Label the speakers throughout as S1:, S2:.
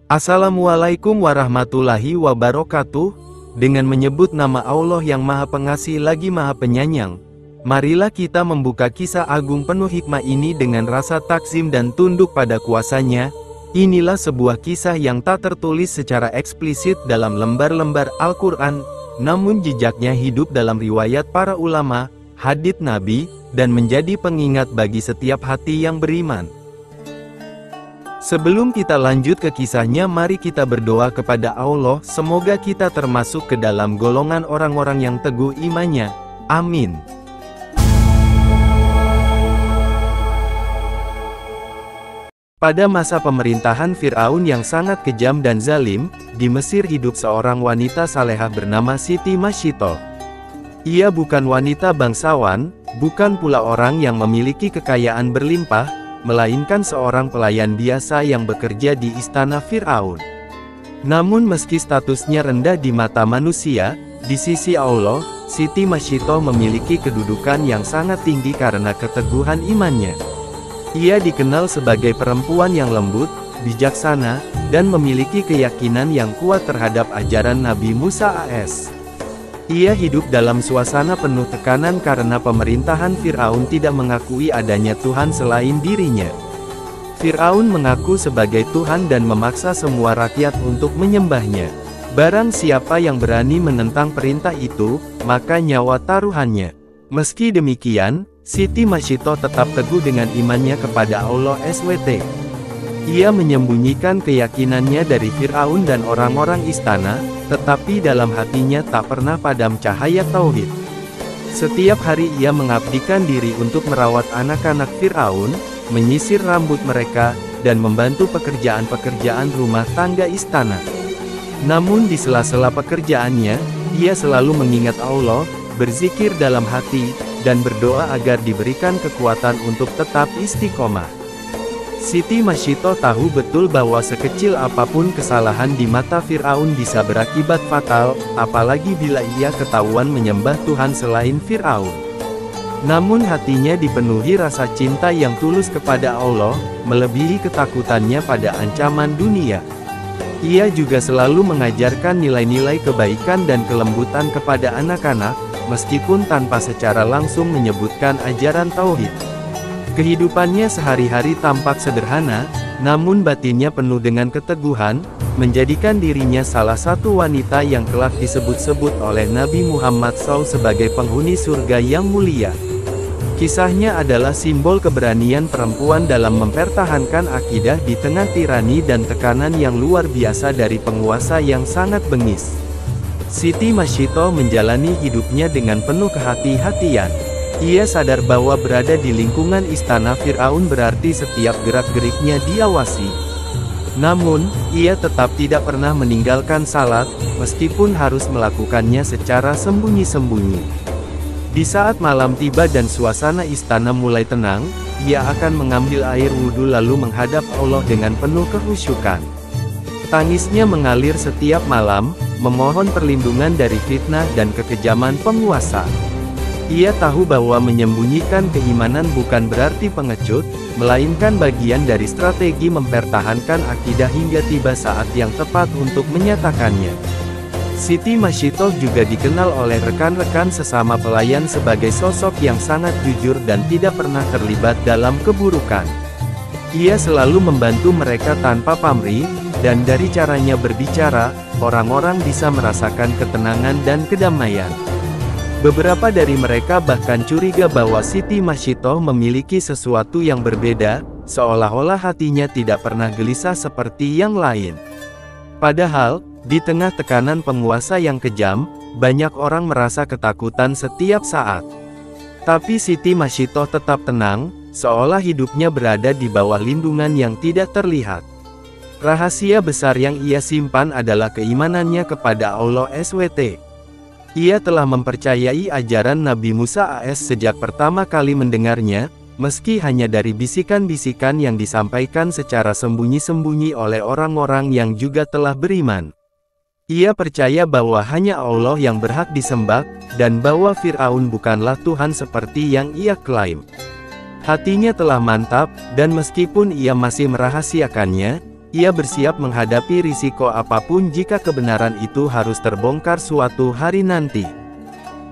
S1: Assalamualaikum warahmatullahi wabarakatuh. Dengan menyebut nama Allah yang Maha Pengasih lagi Maha Penyayang, marilah kita membuka kisah agung penuh hikmah ini dengan rasa takzim dan tunduk pada kuasanya. Inilah sebuah kisah yang tak tertulis secara eksplisit dalam lembar-lembar Al-Quran, namun jejaknya hidup dalam riwayat para ulama, hadits Nabi, dan menjadi pengingat bagi setiap hati yang beriman. Sebelum kita lanjut ke kisahnya, mari kita berdoa kepada Allah, semoga kita termasuk ke dalam golongan orang-orang yang teguh imannya. Amin. Pada masa pemerintahan Fir'aun yang sangat kejam dan zalim, di Mesir hidup seorang wanita salehah bernama Siti Masyitoh. Ia bukan wanita bangsawan, bukan pula orang yang memiliki kekayaan berlimpah, melainkan seorang pelayan biasa yang bekerja di istana Fir'aun. Namun meski statusnya rendah di mata manusia, di sisi Allah, Siti Masyitoh memiliki kedudukan yang sangat tinggi karena keteguhan imannya. Ia dikenal sebagai perempuan yang lembut, bijaksana, dan memiliki keyakinan yang kuat terhadap ajaran Nabi Musa AS. Ia hidup dalam suasana penuh tekanan karena pemerintahan Fir'aun tidak mengakui adanya Tuhan selain dirinya. Fir'aun mengaku sebagai Tuhan dan memaksa semua rakyat untuk menyembahnya. Barang siapa yang berani menentang perintah itu, maka nyawa taruhannya. Meski demikian, Siti Masyitoh tetap teguh dengan imannya kepada Allah SWT. Ia menyembunyikan keyakinannya dari Fir'aun dan orang-orang istana, tetapi dalam hatinya tak pernah padam cahaya tauhid. Setiap hari ia mengabdikan diri untuk merawat anak-anak Fir'aun, menyisir rambut mereka, dan membantu pekerjaan-pekerjaan rumah tangga istana. Namun di sela-sela pekerjaannya, ia selalu mengingat Allah, berzikir dalam hati, dan berdoa agar diberikan kekuatan untuk tetap istiqomah. Siti Masyitoh tahu betul bahwa sekecil apapun kesalahan di mata Fir'aun bisa berakibat fatal, apalagi bila ia ketahuan menyembah Tuhan selain Fir'aun. Namun hatinya dipenuhi rasa cinta yang tulus kepada Allah, melebihi ketakutannya pada ancaman dunia. Ia juga selalu mengajarkan nilai-nilai kebaikan dan kelembutan kepada anak-anak, meskipun tanpa secara langsung menyebutkan ajaran tauhid. Kehidupannya sehari-hari tampak sederhana, namun batinnya penuh dengan keteguhan, menjadikan dirinya salah satu wanita yang kelak disebut-sebut oleh Nabi Muhammad SAW sebagai penghuni surga yang mulia. Kisahnya adalah simbol keberanian perempuan dalam mempertahankan akidah di tengah tirani dan tekanan yang luar biasa dari penguasa yang sangat bengis. Siti Masyitoh menjalani hidupnya dengan penuh kehati-hatian. Ia sadar bahwa berada di lingkungan istana Fir'aun berarti setiap gerak-geriknya diawasi. Namun, ia tetap tidak pernah meninggalkan salat, meskipun harus melakukannya secara sembunyi-sembunyi. Di saat malam tiba dan suasana istana mulai tenang, ia akan mengambil air wudhu lalu menghadap Allah dengan penuh kehusyukan. Tangisnya mengalir setiap malam, memohon perlindungan dari fitnah dan kekejaman penguasa. Ia tahu bahwa menyembunyikan keimanan bukan berarti pengecut, melainkan bagian dari strategi mempertahankan akidah hingga tiba saat yang tepat untuk menyatakannya. Siti Masyitoh juga dikenal oleh rekan-rekan sesama pelayan sebagai sosok yang sangat jujur dan tidak pernah terlibat dalam keburukan. Ia selalu membantu mereka tanpa pamrih, dan dari caranya berbicara, orang-orang bisa merasakan ketenangan dan kedamaian. Beberapa dari mereka bahkan curiga bahwa Siti Masyitoh memiliki sesuatu yang berbeda, seolah-olah hatinya tidak pernah gelisah seperti yang lain. Padahal, di tengah tekanan penguasa yang kejam, banyak orang merasa ketakutan setiap saat. Tapi Siti Masyitoh tetap tenang, seolah hidupnya berada di bawah lindungan yang tidak terlihat. Rahasia besar yang ia simpan adalah keimanannya kepada Allah SWT. Ia telah mempercayai ajaran Nabi Musa AS sejak pertama kali mendengarnya, meski hanya dari bisikan-bisikan yang disampaikan secara sembunyi-sembunyi oleh orang-orang yang juga telah beriman. Ia percaya bahwa hanya Allah yang berhak disembah, dan bahwa Fir'aun bukanlah Tuhan seperti yang ia klaim. Hatinya telah mantap, dan meskipun ia masih merahasiakannya, ia bersiap menghadapi risiko apapun jika kebenaran itu harus terbongkar suatu hari nanti.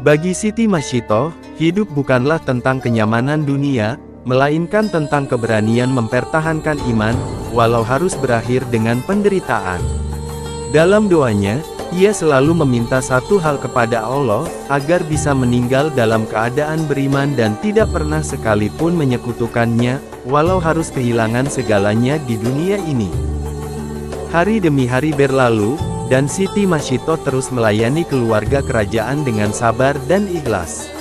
S1: Bagi Siti Mashito, hidup bukanlah tentang kenyamanan dunia, melainkan tentang keberanian mempertahankan iman, walau harus berakhir dengan penderitaan. Dalam doanya, ia selalu meminta satu hal kepada Allah, agar bisa meninggal dalam keadaan beriman dan tidak pernah sekalipun menyekutukannya, walau harus kehilangan segalanya di dunia ini. Hari demi hari berlalu, dan Siti Mashito terus melayani keluarga kerajaan dengan sabar dan ikhlas.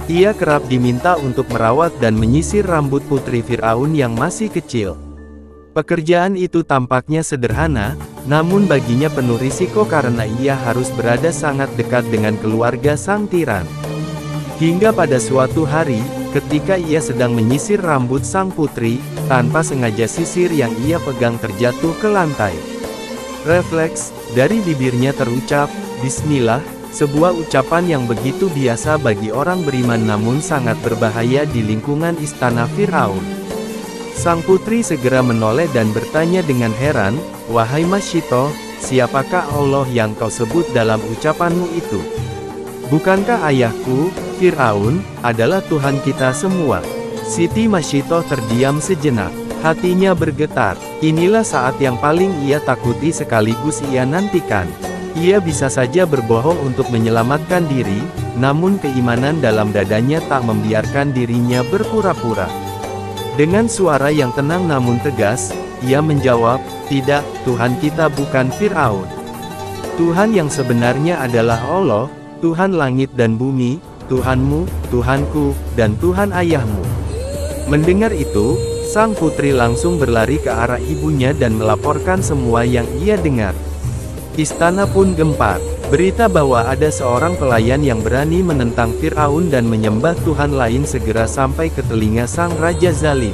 S1: Ia kerap diminta untuk merawat dan menyisir rambut putri Firaun yang masih kecil. Pekerjaan itu tampaknya sederhana, namun baginya penuh risiko karena ia harus berada sangat dekat dengan keluarga sang tiran. Hingga pada suatu hari, ketika ia sedang menyisir rambut sang putri, tanpa sengaja sisir yang ia pegang terjatuh ke lantai. Refleks, dari bibirnya terucap, "Bismillah", sebuah ucapan yang begitu biasa bagi orang beriman namun sangat berbahaya di lingkungan istana Firaun. Sang putri segera menoleh dan bertanya dengan heran, "Wahai Mashito, siapakah Allah yang kau sebut dalam ucapanmu itu? Bukankah ayahku, Firaun, adalah Tuhan kita semua?" Siti Mashito terdiam sejenak. Hatinya bergetar. Inilah saat yang paling ia takuti sekaligus ia nantikan. Ia bisa saja berbohong untuk menyelamatkan diri, namun keimanan dalam dadanya tak membiarkan dirinya berpura-pura. Dengan suara yang tenang namun tegas, ia menjawab, "Tidak, Tuhan kita bukan Firaun. Tuhan yang sebenarnya adalah Allah, Tuhan langit dan bumi, Tuhanmu, Tuhanku, dan Tuhan ayahmu." Mendengar itu, sang putri langsung berlari ke arah ibunya dan melaporkan semua yang ia dengar. Istana pun gempar. Berita bahwa ada seorang pelayan yang berani menentang Firaun dan menyembah Tuhan lain segera sampai ke telinga sang raja zalim.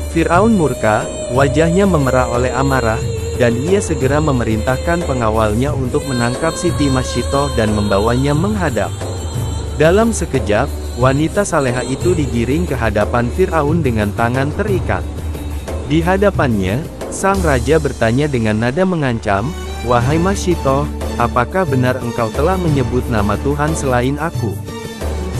S1: Firaun murka, wajahnya memerah oleh amarah, dan ia segera memerintahkan pengawalnya untuk menangkap Siti Mashito dan membawanya menghadap. Dalam sekejap, wanita saleha itu digiring ke hadapan Firaun dengan tangan terikat. Di hadapannya, sang raja bertanya dengan nada mengancam, "Wahai Mashito, apakah benar engkau telah menyebut nama Tuhan selain aku?"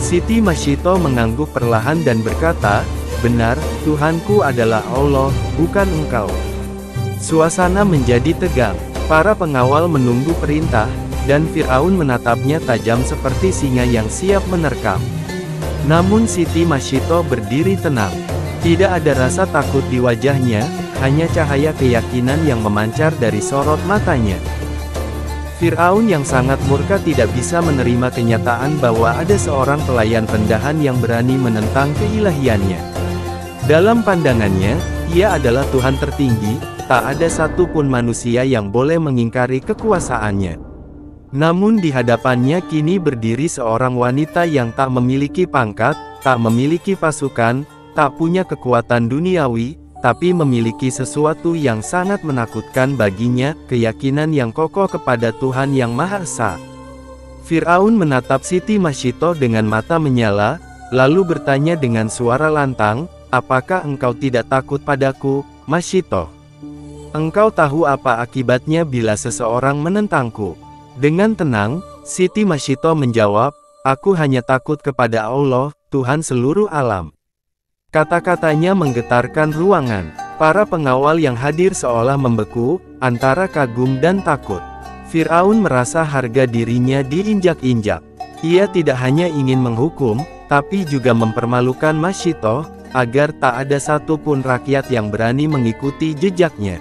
S1: Siti Mashito mengangguk perlahan dan berkata, "Benar, Tuhanku adalah Allah, bukan engkau." Suasana menjadi tegang. Para pengawal menunggu perintah, dan Firaun menatapnya tajam seperti singa yang siap menerkam. Namun Siti Mashito berdiri tenang. Tidak ada rasa takut di wajahnya, hanya cahaya keyakinan yang memancar dari sorot matanya. Firaun yang sangat murka tidak bisa menerima kenyataan bahwa ada seorang pelayan rendahan yang berani menentang keilahiannya. Dalam pandangannya, ia adalah Tuhan tertinggi, tak ada satupun manusia yang boleh mengingkari kekuasaannya. Namun di hadapannya kini berdiri seorang wanita yang tak memiliki pangkat, tak memiliki pasukan, tak punya kekuatan duniawi, tapi memiliki sesuatu yang sangat menakutkan baginya, keyakinan yang kokoh kepada Tuhan yang Maha Esa. Firaun menatap Siti Mashito dengan mata menyala, lalu bertanya dengan suara lantang, "Apakah engkau tidak takut padaku, Mashito? Engkau tahu apa akibatnya bila seseorang menentangku?" Dengan tenang, Siti Mashito menjawab, "Aku hanya takut kepada Allah, Tuhan seluruh alam." Kata-katanya menggetarkan ruangan. Para pengawal yang hadir seolah membeku, antara kagum dan takut. Firaun merasa harga dirinya diinjak-injak. Ia tidak hanya ingin menghukum, tapi juga mempermalukan Mashito, agar tak ada satupun rakyat yang berani mengikuti jejaknya.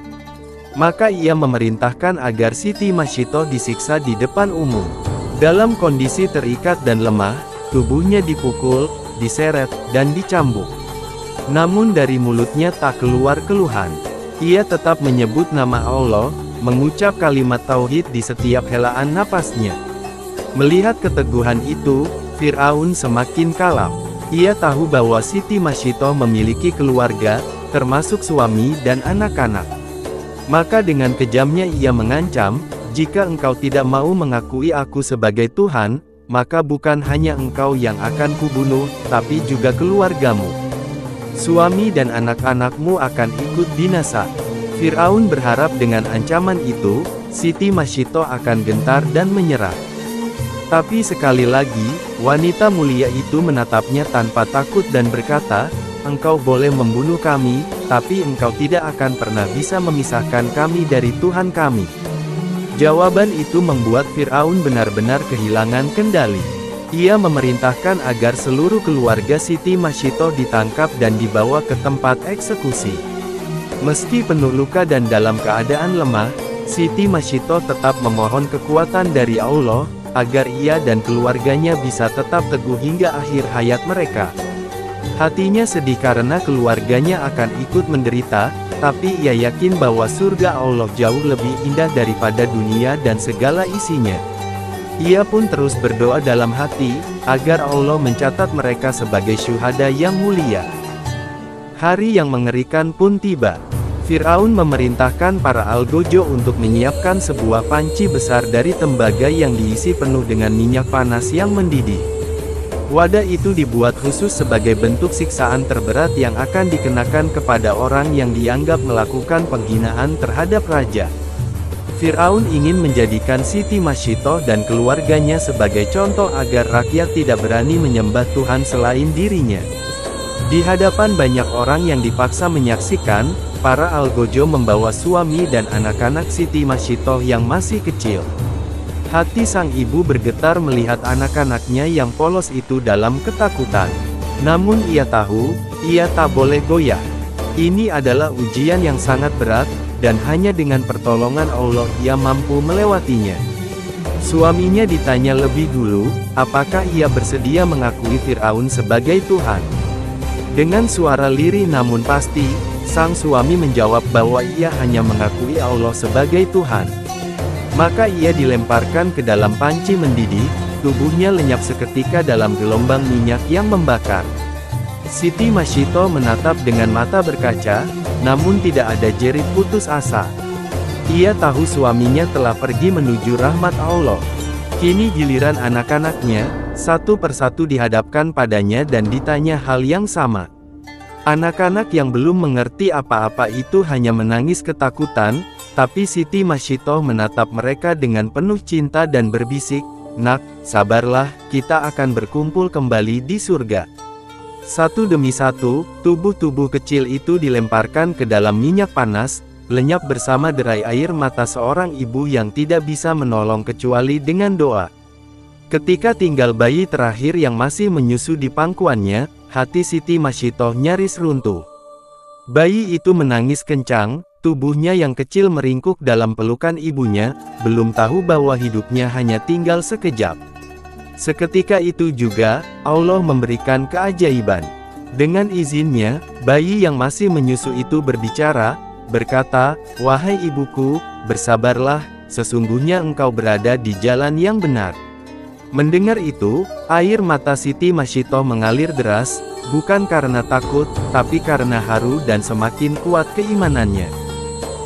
S1: Maka ia memerintahkan agar Siti Mashito disiksa di depan umum. Dalam kondisi terikat dan lemah, tubuhnya dipukul, diseret, dan dicambuk. Namun dari mulutnya tak keluar keluhan. Ia tetap menyebut nama Allah, mengucap kalimat tauhid di setiap helaan napasnya. Melihat keteguhan itu, Firaun semakin kalap. Ia tahu bahwa Siti Mashito memiliki keluarga, termasuk suami dan anak-anak. Maka dengan kejamnya ia mengancam, "Jika engkau tidak mau mengakui aku sebagai Tuhan, maka bukan hanya engkau yang akan kubunuh, tapi juga keluargamu. Suami dan anak-anakmu akan ikut binasa." Fir'aun berharap dengan ancaman itu, Siti Masyito akan gentar dan menyerah. Tapi sekali lagi, wanita mulia itu menatapnya tanpa takut dan berkata, "Engkau boleh membunuh kami, tapi engkau tidak akan pernah bisa memisahkan kami dari Tuhan kami." Jawaban itu membuat Fir'aun benar-benar kehilangan kendali. Ia memerintahkan agar seluruh keluarga Siti Masyito ditangkap dan dibawa ke tempat eksekusi. Meski penuh luka dan dalam keadaan lemah, Siti Masyito tetap memohon kekuatan dari Allah, agar ia dan keluarganya bisa tetap teguh hingga akhir hayat mereka. Hatinya sedih karena keluarganya akan ikut menderita, tapi ia yakin bahwa surga Allah jauh lebih indah daripada dunia dan segala isinya. Ia pun terus berdoa dalam hati, agar Allah mencatat mereka sebagai syuhada yang mulia. Hari yang mengerikan pun tiba. Fir'aun memerintahkan para algojo untuk menyiapkan sebuah panci besar dari tembaga yang diisi penuh dengan minyak panas yang mendidih. Wadah itu dibuat khusus sebagai bentuk siksaan terberat yang akan dikenakan kepada orang yang dianggap melakukan penghinaan terhadap raja. Fir'aun ingin menjadikan Siti Masyito dan keluarganya sebagai contoh agar rakyat tidak berani menyembah Tuhan selain dirinya. Di hadapan banyak orang yang dipaksa menyaksikan, para algojo membawa suami dan anak-anak Siti Masyito yang masih kecil. Hati sang ibu bergetar melihat anak-anaknya yang polos itu dalam ketakutan. Namun ia tahu, ia tak boleh goyah. Ini adalah ujian yang sangat berat, dan hanya dengan pertolongan Allah ia mampu melewatinya. Suaminya ditanya lebih dulu, apakah ia bersedia mengakui Fir'aun sebagai Tuhan. Dengan suara lirih namun pasti, sang suami menjawab bahwa ia hanya mengakui Allah sebagai Tuhan. Maka ia dilemparkan ke dalam panci mendidih, tubuhnya lenyap seketika dalam gelombang minyak yang membakar. Siti Masyito menatap dengan mata berkaca, namun tidak ada jerit putus asa. Ia tahu suaminya telah pergi menuju rahmat Allah. Kini giliran anak-anaknya, satu persatu dihadapkan padanya dan ditanya hal yang sama. Anak-anak yang belum mengerti apa-apa itu hanya menangis ketakutan, tapi Siti Masyito menatap mereka dengan penuh cinta dan berbisik, "Nak, sabarlah, kita akan berkumpul kembali di surga." Satu demi satu, tubuh-tubuh kecil itu dilemparkan ke dalam minyak panas, lenyap bersama derai air mata seorang ibu yang tidak bisa menolong kecuali dengan doa. Ketika tinggal bayi terakhir yang masih menyusu di pangkuannya, hati Siti Masyito nyaris runtuh. Bayi itu menangis kencang, tubuhnya yang kecil meringkuk dalam pelukan ibunya, belum tahu bahwa hidupnya hanya tinggal sekejap. Seketika itu juga, Allah memberikan keajaiban. Dengan izinnya, bayi yang masih menyusu itu berbicara, berkata, "Wahai ibuku, bersabarlah, sesungguhnya engkau berada di jalan yang benar." Mendengar itu, air mata Siti Masyito mengalir deras, bukan karena takut, tapi karena haru dan semakin kuat keimanannya.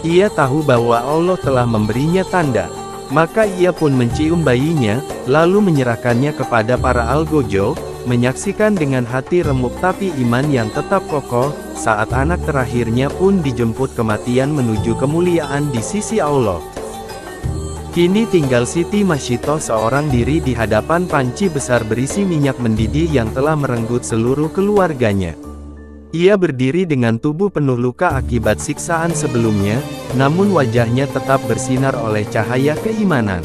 S1: Ia tahu bahwa Allah telah memberinya tanda. Maka ia pun mencium bayinya, lalu menyerahkannya kepada para algojo, menyaksikan dengan hati remuk tapi iman yang tetap kokoh, saat anak terakhirnya pun dijemput kematian menuju kemuliaan di sisi Allah. Kini tinggal Siti Masyito seorang diri di hadapan panci besar berisi minyak mendidih yang telah merenggut seluruh keluarganya. Ia berdiri dengan tubuh penuh luka akibat siksaan sebelumnya, namun wajahnya tetap bersinar oleh cahaya keimanan.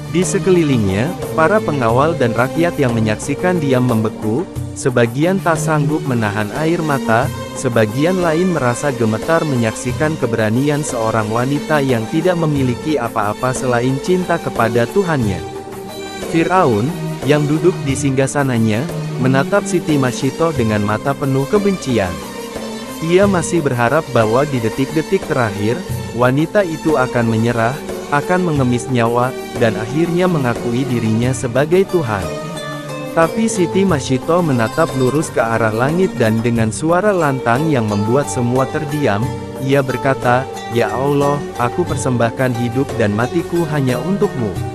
S1: Di sekelilingnya, para pengawal dan rakyat yang menyaksikan diam membeku, sebagian tak sanggup menahan air mata, sebagian lain merasa gemetar menyaksikan keberanian seorang wanita yang tidak memiliki apa-apa selain cinta kepada Tuhannya. Fir'aun, yang duduk di singgasananya, menatap Siti Masyito dengan mata penuh kebencian. Ia masih berharap bahwa di detik-detik terakhir, wanita itu akan menyerah, akan mengemis nyawa, dan akhirnya mengakui dirinya sebagai Tuhan. Tapi Siti Masyito menatap lurus ke arah langit dan dengan suara lantang yang membuat semua terdiam, ia berkata, "Ya Allah, aku persembahkan hidup dan matiku hanya untuk-Mu.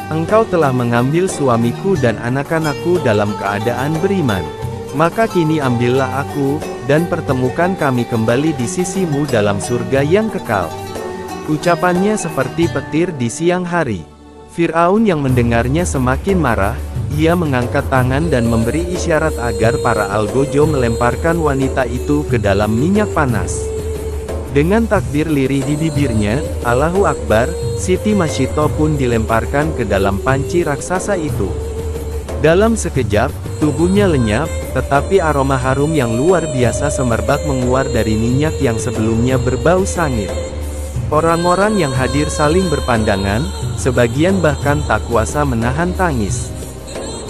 S1: Engkau telah mengambil suamiku dan anak-anakku dalam keadaan beriman. Maka kini ambillah aku, dan pertemukan kami kembali di sisimu dalam surga yang kekal." Ucapannya seperti petir di siang hari. Fir'aun yang mendengarnya semakin marah. Ia mengangkat tangan dan memberi isyarat agar para algojo melemparkan wanita itu ke dalam minyak panas. Dengan takbir lirih di bibirnya, "Allahu Akbar," Siti Masyito pun dilemparkan ke dalam panci raksasa itu. Dalam sekejap, tubuhnya lenyap, tetapi aroma harum yang luar biasa semerbak menguar dari minyak yang sebelumnya berbau sangit. Orang-orang yang hadir saling berpandangan, sebagian bahkan tak kuasa menahan tangis.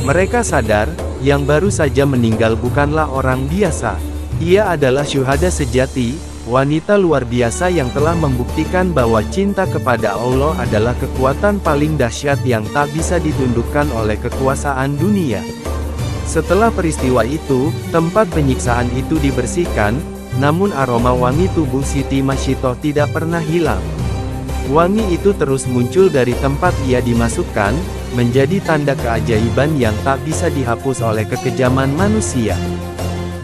S1: Mereka sadar, yang baru saja meninggal bukanlah orang biasa. Ia adalah syuhada sejati, wanita luar biasa yang telah membuktikan bahwa cinta kepada Allah adalah kekuatan paling dahsyat yang tak bisa ditundukkan oleh kekuasaan dunia. Setelah peristiwa itu, tempat penyiksaan itu dibersihkan, namun aroma wangi tubuh Siti Masyito tidak pernah hilang. Wangi itu terus muncul dari tempat ia dimasukkan, menjadi tanda keajaiban yang tak bisa dihapus oleh kekejaman manusia.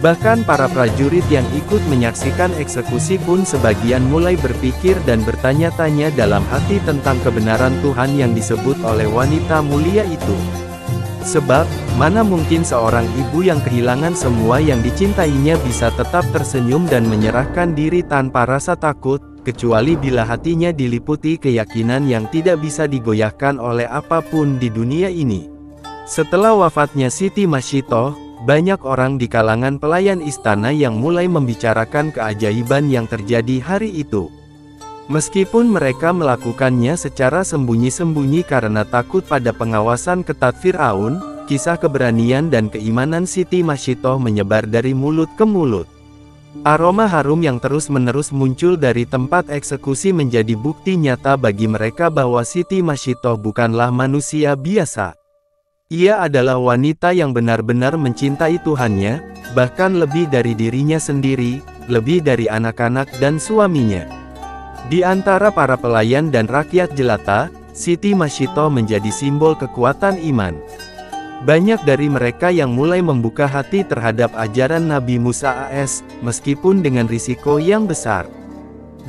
S1: Bahkan para prajurit yang ikut menyaksikan eksekusi pun sebagian mulai berpikir dan bertanya-tanya dalam hati tentang kebenaran Tuhan yang disebut oleh wanita mulia itu. Sebab, mana mungkin seorang ibu yang kehilangan semua yang dicintainya bisa tetap tersenyum dan menyerahkan diri tanpa rasa takut, kecuali bila hatinya diliputi keyakinan yang tidak bisa digoyahkan oleh apapun di dunia ini. Setelah wafatnya Siti Masyito, banyak orang di kalangan pelayan istana yang mulai membicarakan keajaiban yang terjadi hari itu. Meskipun mereka melakukannya secara sembunyi-sembunyi karena takut pada pengawasan ketat Fir'aun, kisah keberanian dan keimanan Siti Masyito menyebar dari mulut ke mulut. Aroma harum yang terus-menerus muncul dari tempat eksekusi menjadi bukti nyata bagi mereka bahwa Siti Masyito bukanlah manusia biasa. Ia adalah wanita yang benar-benar mencintai Tuhannya, bahkan lebih dari dirinya sendiri, lebih dari anak-anak dan suaminya. Di antara para pelayan dan rakyat jelata, Siti Masyito menjadi simbol kekuatan iman. Banyak dari mereka yang mulai membuka hati terhadap ajaran Nabi Musa AS, meskipun dengan risiko yang besar.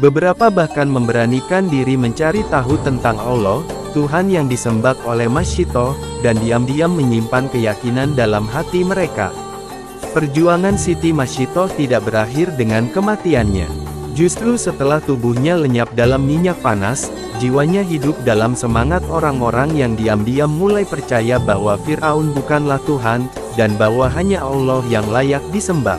S1: Beberapa bahkan memberanikan diri mencari tahu tentang Allah, Tuhan yang disembah oleh Masyito, dan diam-diam menyimpan keyakinan dalam hati mereka. Perjuangan Siti Masyito tidak berakhir dengan kematiannya. Justru setelah tubuhnya lenyap dalam minyak panas, jiwanya hidup dalam semangat orang-orang yang diam-diam mulai percaya bahwa Fir'aun bukanlah Tuhan, dan bahwa hanya Allah yang layak disembah.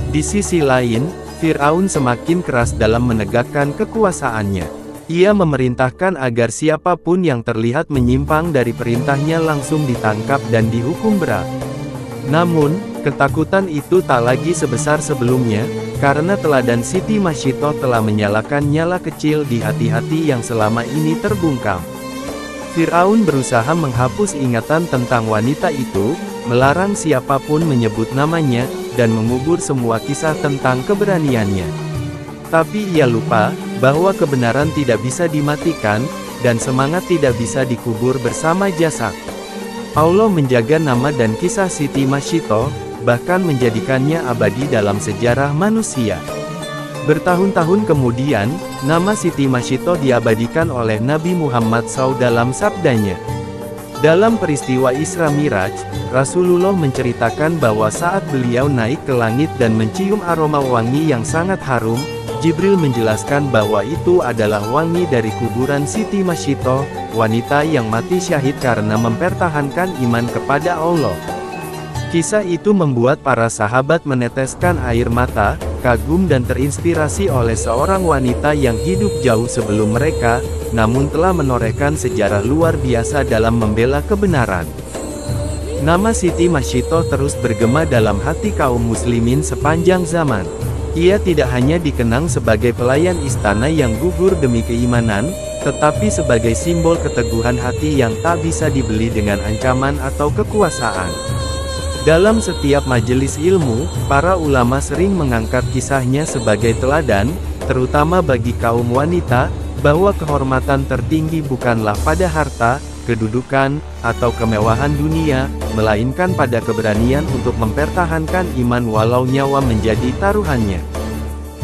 S1: Di sisi lain, Fir'aun semakin keras dalam menegakkan kekuasaannya. Ia memerintahkan agar siapapun yang terlihat menyimpang dari perintahnya langsung ditangkap dan dihukum berat. Namun, ketakutan itu tak lagi sebesar sebelumnya, karena teladan Siti Masyito telah menyalakan nyala kecil di hati-hati yang selama ini terbungkam. Fir'aun berusaha menghapus ingatan tentang wanita itu, melarang siapapun menyebut namanya, dan mengubur semua kisah tentang keberaniannya. Tapi ia lupa, bahwa kebenaran tidak bisa dimatikan, dan semangat tidak bisa dikubur bersama jasad. Allah menjaga nama dan kisah Siti Masyito, bahkan menjadikannya abadi dalam sejarah manusia. Bertahun-tahun kemudian, nama Siti Masyito diabadikan oleh Nabi Muhammad SAW dalam sabdanya. Dalam peristiwa Isra Miraj, Rasulullah menceritakan bahwa saat beliau naik ke langit dan mencium aroma wangi yang sangat harum, Jibril menjelaskan bahwa itu adalah wangi dari kuburan Siti Masyito, wanita yang mati syahid karena mempertahankan iman kepada Allah. Kisah itu membuat para sahabat meneteskan air mata, kagum dan terinspirasi oleh seorang wanita yang hidup jauh sebelum mereka, namun telah menorehkan sejarah luar biasa dalam membela kebenaran. Nama Siti Masyito terus bergema dalam hati kaum muslimin sepanjang zaman. Ia tidak hanya dikenang sebagai pelayan istana yang gugur demi keimanan, tetapi sebagai simbol keteguhan hati yang tak bisa dibeli dengan ancaman atau kekuasaan. Dalam setiap majelis ilmu, para ulama sering mengangkat kisahnya sebagai teladan, terutama bagi kaum wanita, bahwa kehormatan tertinggi bukanlah pada harta, kedudukan, atau kemewahan dunia, melainkan pada keberanian untuk mempertahankan iman walau nyawa menjadi taruhannya.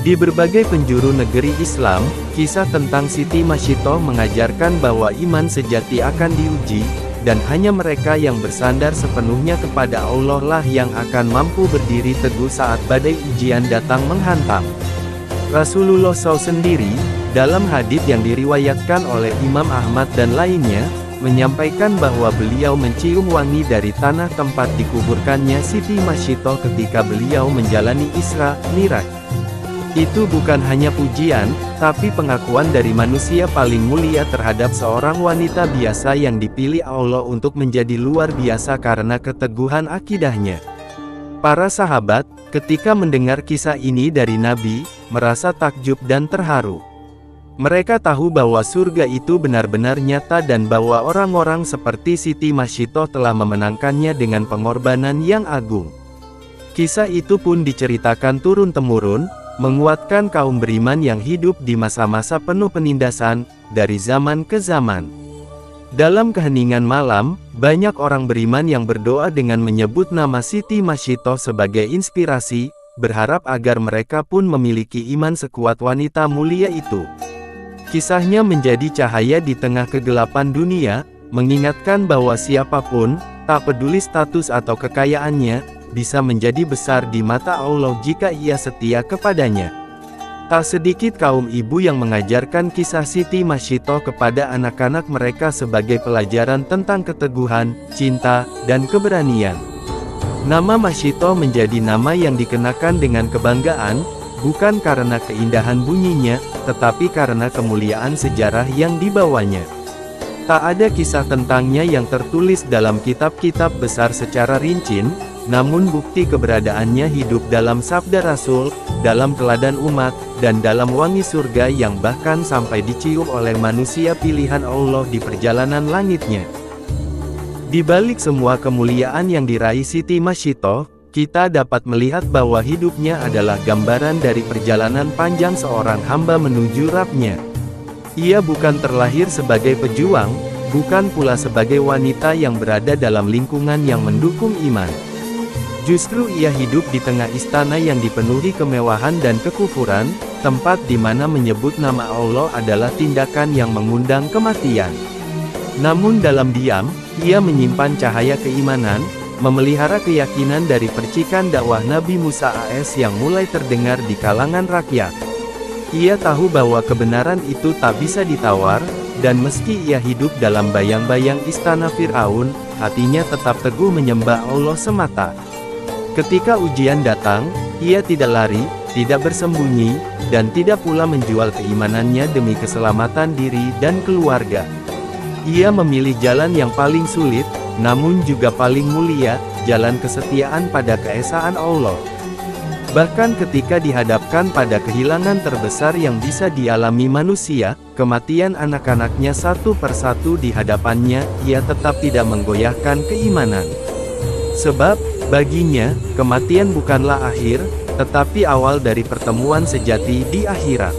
S1: Di berbagai penjuru negeri Islam, kisah tentang Siti Mashiitoh mengajarkan bahwa iman sejati akan diuji, dan hanya mereka yang bersandar sepenuhnya kepada Allah lah yang akan mampu berdiri teguh saat badai ujian datang menghantam. Rasulullah SAW sendiri, dalam hadits yang diriwayatkan oleh Imam Ahmad dan lainnya, menyampaikan bahwa beliau mencium wangi dari tanah tempat dikuburkannya Siti Mashiitoh ketika beliau menjalani Isra Miraj. Itu bukan hanya pujian, tapi pengakuan dari manusia paling mulia terhadap seorang wanita biasa yang dipilih Allah untuk menjadi luar biasa karena keteguhan akidahnya. Para sahabat, ketika mendengar kisah ini dari Nabi, merasa takjub dan terharu. Mereka tahu bahwa surga itu benar-benar nyata dan bahwa orang-orang seperti Siti Mashiitoh telah memenangkannya dengan pengorbanan yang agung. Kisah itu pun diceritakan turun-temurun, menguatkan kaum beriman yang hidup di masa-masa penuh penindasan, dari zaman ke zaman. Dalam keheningan malam, banyak orang beriman yang berdoa dengan menyebut nama Siti Mashiitoh sebagai inspirasi, berharap agar mereka pun memiliki iman sekuat wanita mulia itu. Kisahnya menjadi cahaya di tengah kegelapan dunia, mengingatkan bahwa siapapun, tak peduli status atau kekayaannya, bisa menjadi besar di mata Allah jika ia setia kepadanya. Tak sedikit kaum ibu yang mengajarkan kisah Siti Mashiitoh kepada anak-anak mereka sebagai pelajaran tentang keteguhan, cinta, dan keberanian. Nama Mashiitoh menjadi nama yang dikenakan dengan kebanggaan, bukan karena keindahan bunyinya, tetapi karena kemuliaan sejarah yang dibawanya. Tak ada kisah tentangnya yang tertulis dalam kitab-kitab besar secara rinci, namun bukti keberadaannya hidup dalam sabda Rasul, dalam teladan umat, dan dalam wangi surga yang bahkan sampai dicium oleh manusia pilihan Allah di perjalanan langitnya. Di balik semua kemuliaan yang diraih Siti Mashiitoh, kita dapat melihat bahwa hidupnya adalah gambaran dari perjalanan panjang seorang hamba menuju Rabb-Nya. Ia bukan terlahir sebagai pejuang, bukan pula sebagai wanita yang berada dalam lingkungan yang mendukung iman. Justru ia hidup di tengah istana yang dipenuhi kemewahan dan kekufuran, tempat di mana menyebut nama Allah adalah tindakan yang mengundang kematian. Namun dalam diam, ia menyimpan cahaya keimanan, memelihara keyakinan dari percikan dakwah Nabi Musa AS yang mulai terdengar di kalangan rakyat. Ia tahu bahwa kebenaran itu tak bisa ditawar, dan meski ia hidup dalam bayang-bayang istana Fir'aun, hatinya tetap teguh menyembah Allah semata. Ketika ujian datang, ia tidak lari, tidak bersembunyi, dan tidak pula menjual keimanannya demi keselamatan diri dan keluarga. Ia memilih jalan yang paling sulit, namun juga paling mulia, jalan kesetiaan pada keesaan Allah. Bahkan ketika dihadapkan pada kehilangan terbesar yang bisa dialami manusia, kematian anak-anaknya satu persatu di hadapannya, ia tetap tidak menggoyahkan keimanan. Sebab, baginya, kematian bukanlah akhir, tetapi awal dari pertemuan sejati di akhirat.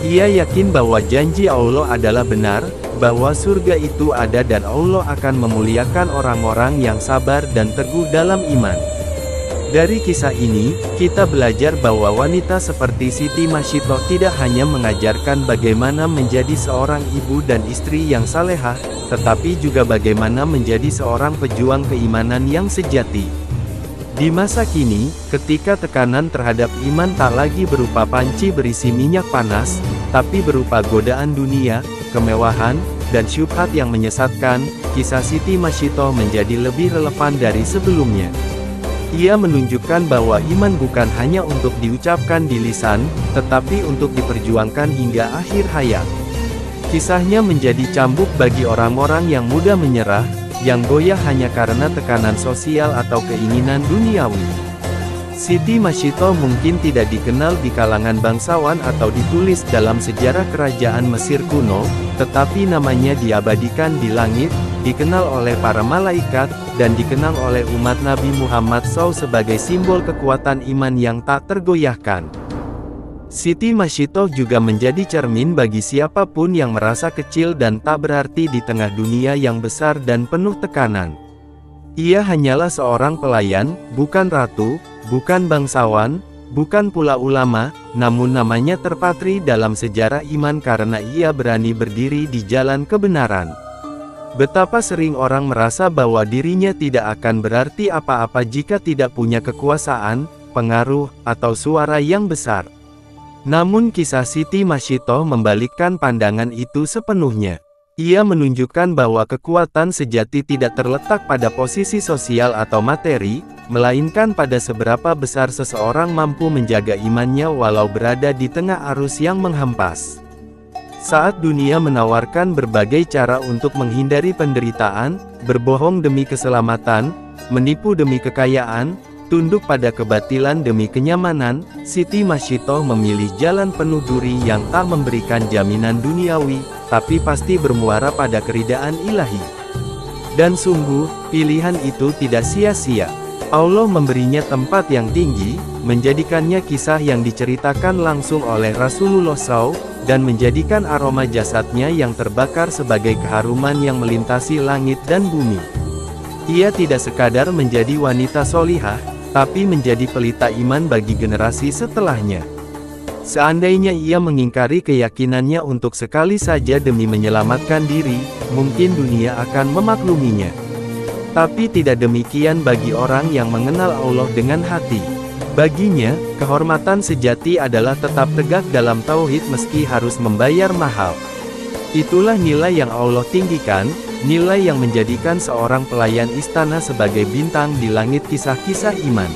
S1: Ia yakin bahwa janji Allah adalah benar, bahwa surga itu ada dan Allah akan memuliakan orang-orang yang sabar dan teguh dalam iman. Dari kisah ini, kita belajar bahwa wanita seperti Siti Mashiitoh tidak hanya mengajarkan bagaimana menjadi seorang ibu dan istri yang salehah, tetapi juga bagaimana menjadi seorang pejuang keimanan yang sejati. Di masa kini, ketika tekanan terhadap iman tak lagi berupa panci berisi minyak panas, tapi berupa godaan dunia, kemewahan, dan syubhat yang menyesatkan, kisah Siti Mashiitoh menjadi lebih relevan dari sebelumnya. Ia menunjukkan bahwa iman bukan hanya untuk diucapkan di lisan, tetapi untuk diperjuangkan hingga akhir hayat. Kisahnya menjadi cambuk bagi orang-orang yang mudah menyerah, yang goyah hanya karena tekanan sosial atau keinginan duniawi. Siti Mashiitoh mungkin tidak dikenal di kalangan bangsawan atau ditulis dalam sejarah kerajaan Mesir kuno, tetapi namanya diabadikan di langit, dikenal oleh para malaikat, dan dikenal oleh umat Nabi Muhammad SAW sebagai simbol kekuatan iman yang tak tergoyahkan. Siti Mashito juga menjadi cermin bagi siapapun yang merasa kecil dan tak berarti di tengah dunia yang besar dan penuh tekanan. Ia hanyalah seorang pelayan, bukan ratu, bukan bangsawan, bukan pula ulama, namun namanya terpatri dalam sejarah iman karena ia berani berdiri di jalan kebenaran. Betapa sering orang merasa bahwa dirinya tidak akan berarti apa-apa jika tidak punya kekuasaan, pengaruh, atau suara yang besar. Namun kisah Siti Mashito membalikkan pandangan itu sepenuhnya. Ia menunjukkan bahwa kekuatan sejati tidak terletak pada posisi sosial atau materi, melainkan pada seberapa besar seseorang mampu menjaga imannya walau berada di tengah arus yang menghempas. Saat dunia menawarkan berbagai cara untuk menghindari penderitaan, berbohong demi keselamatan, menipu demi kekayaan, tunduk pada kebatilan demi kenyamanan, Siti Mashito memilih jalan penuh duri yang tak memberikan jaminan duniawi, tapi pasti bermuara pada keridaan ilahi. Dan sungguh, pilihan itu tidak sia-sia. Allah memberinya tempat yang tinggi, menjadikannya kisah yang diceritakan langsung oleh Rasulullah SAW, dan menjadikan aroma jasadnya yang terbakar sebagai keharuman yang melintasi langit dan bumi. Ia tidak sekadar menjadi wanita solihah, tapi menjadi pelita iman bagi generasi setelahnya. Seandainya ia mengingkari keyakinannya untuk sekali saja demi menyelamatkan diri, mungkin dunia akan memakluminya. Tapi tidak demikian bagi orang yang mengenal Allah dengan hati. Baginya, kehormatan sejati adalah tetap tegak dalam tauhid meski harus membayar mahal. Itulah nilai yang Allah tinggikan, nilai yang menjadikan seorang pelayan istana sebagai bintang di langit kisah-kisah iman.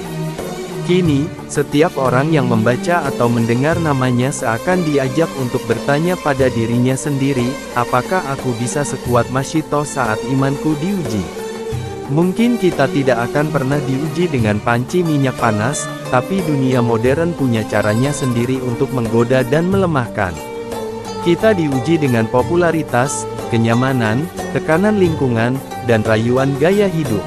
S1: Kini, setiap orang yang membaca atau mendengar namanya seakan diajak untuk bertanya pada dirinya sendiri, apakah aku bisa sekuat Mashito saat imanku diuji? Mungkin kita tidak akan pernah diuji dengan panci minyak panas, tapi dunia modern punya caranya sendiri untuk menggoda dan melemahkan. Kita diuji dengan popularitas, kenyamanan, tekanan lingkungan, dan rayuan gaya hidup.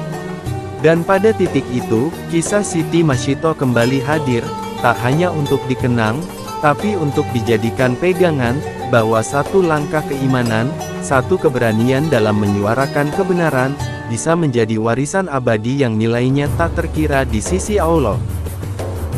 S1: Dan pada titik itu, kisah Siti Mashito kembali hadir, tak hanya untuk dikenang, tapi untuk dijadikan pegangan, bahwa satu langkah keimanan, satu keberanian dalam menyuarakan kebenaran, bisa menjadi warisan abadi yang nilainya tak terkira di sisi Allah.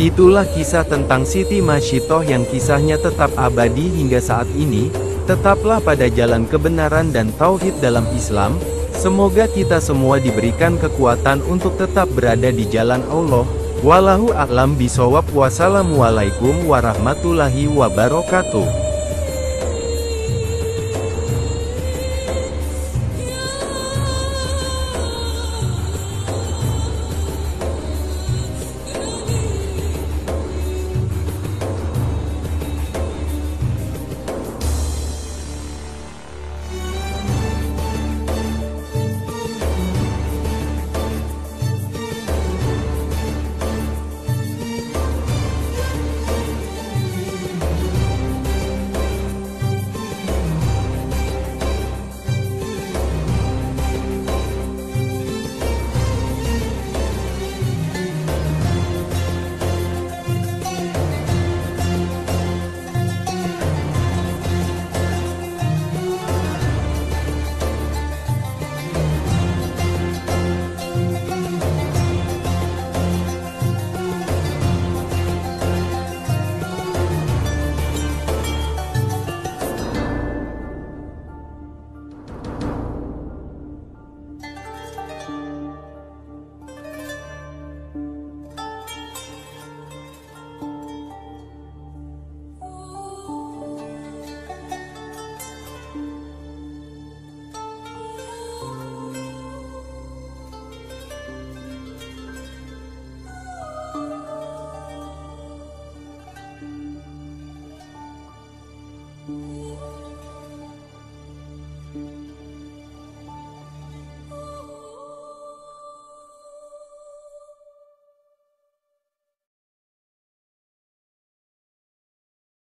S1: Itulah kisah tentang Siti Mashito yang kisahnya tetap abadi hingga saat ini. Tetaplah pada jalan kebenaran dan tauhid dalam Islam. Semoga kita semua diberikan kekuatan untuk tetap berada di jalan Allah. Wallahu a'lam bishawab. Wassalamualaikum warahmatullahi wabarakatuh.
S2: Thank you.